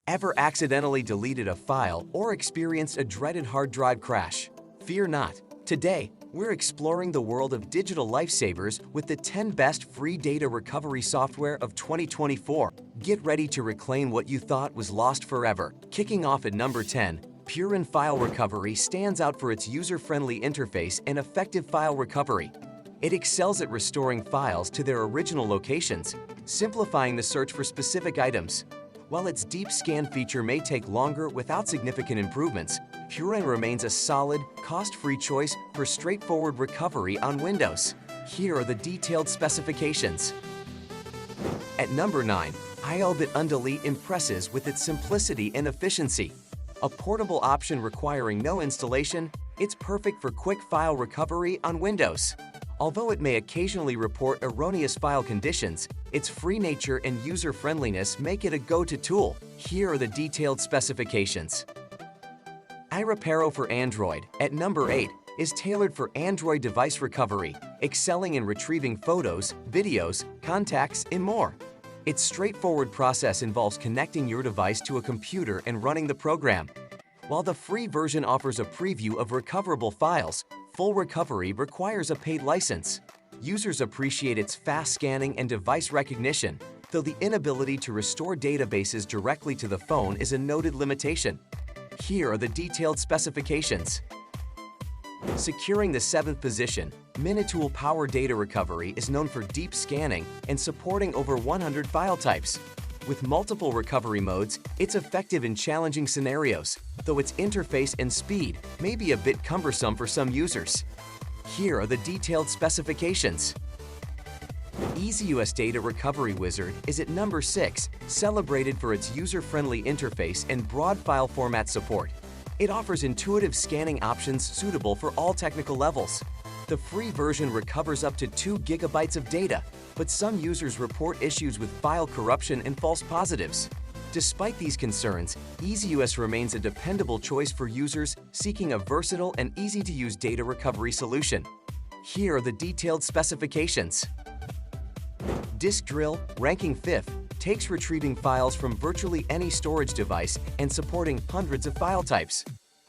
Ever accidentally deleted a file or experienced a dreaded hard drive crash? Fear not. Today, we're exploring the world of digital lifesavers with the 10 best free data recovery software of 2024. Get ready to reclaim what you thought was lost forever. Kicking off at number 10, Pure File Recovery stands out for its user-friendly interface and effective file recovery. It excels at restoring files to their original locations, simplifying the search for specific items. While its deep scan feature may take longer without significant improvements, Pure remains a solid, cost-free choice for straightforward recovery on Windows. Here are the detailed specifications. At number 9, iObit Undelete impresses with its simplicity and efficiency. A portable option requiring no installation, it's perfect for quick file recovery on Windows. Although it may occasionally report erroneous file conditions, its free nature and user-friendliness make it a go-to tool. Here are the detailed specifications. iReparo for Android, at number 8, is tailored for Android device recovery, excelling in retrieving photos, videos, contacts, and more. Its straightforward process involves connecting your device to a computer and running the program. While the free version offers a preview of recoverable files, full recovery requires a paid license. Users appreciate its fast scanning and device recognition, though the inability to restore databases directly to the phone is a noted limitation. Here are the detailed specifications. Securing the 7th position, Minitool Power Data Recovery is known for deep scanning and supporting over 100 file types. With multiple recovery modes, it's effective in challenging scenarios, though its interface and speed may be a bit cumbersome for some users. Here are the detailed specifications. EasyUS Data Recovery Wizard is at number 6, celebrated for its user-friendly interface and broad file format support. It offers intuitive scanning options suitable for all technical levels. The free version recovers up to 2 gigabytes of data, but some users report issues with file corruption and false positives. Despite these concerns, EasyUS remains a dependable choice for users seeking a versatile and easy-to-use data recovery solution. Here are the detailed specifications. Disk Drill, ranking 5th, takes retrieving files from virtually any storage device and supporting hundreds of file types.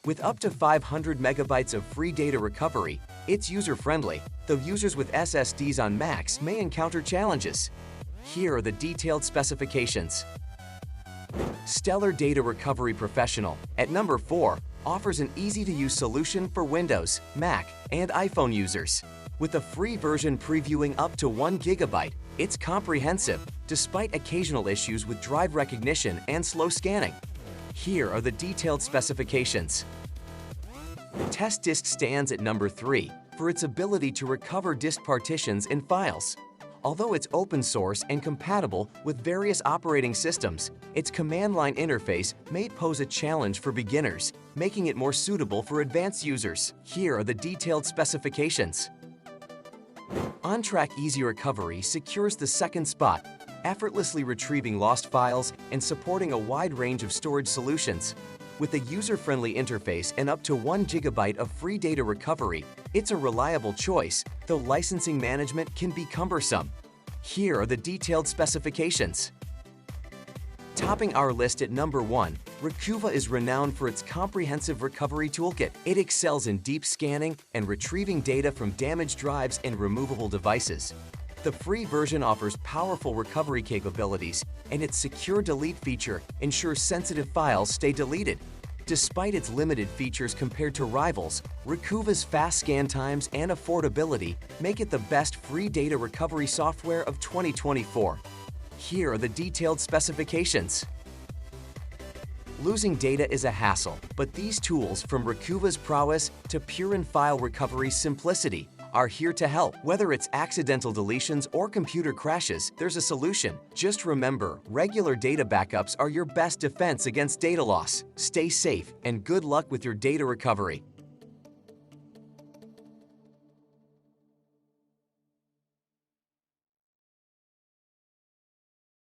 With up to 500 megabytes of free data recovery, it's user-friendly, though users with SSDs on Macs may encounter challenges. Here are the detailed specifications. Stellar Data Recovery Professional, at number 4, offers an easy-to-use solution for Windows, Mac, and iPhone users. With a free version previewing up to 1 gigabyte, it's comprehensive, despite occasional issues with drive recognition and slow scanning. Here are the detailed specifications. Test Disk stands at number 3 for its ability to recover disk partitions and files. Although it's open source and compatible with various operating systems, its command line interface may pose a challenge for beginners, making it more suitable for advanced users. Here are the detailed specifications. OnTrack Easy Recovery secures the 2nd spot, effortlessly retrieving lost files and supporting a wide range of storage solutions. With a user-friendly interface and up to 1 gigabyte of free data recovery, it's a reliable choice, though licensing management can be cumbersome. Here are the detailed specifications. Topping our list at number 1, Recuva is renowned for its comprehensive recovery toolkit. It excels in deep scanning and retrieving data from damaged drives and removable devices. The free version offers powerful recovery capabilities, and its secure delete feature ensures sensitive files stay deleted. Despite its limited features compared to rivals, Recuva's fast scan times and affordability make it the best free data recovery software of 2024. Here are the detailed specifications. Losing data is a hassle, but these tools, from Recuva's prowess to Pure File Recovery's simplicity, are here to help. Whether it's accidental deletions or computer crashes, there's a solution. Just remember, regular data backups are your best defense against data loss. Stay safe and good luck with your data recovery.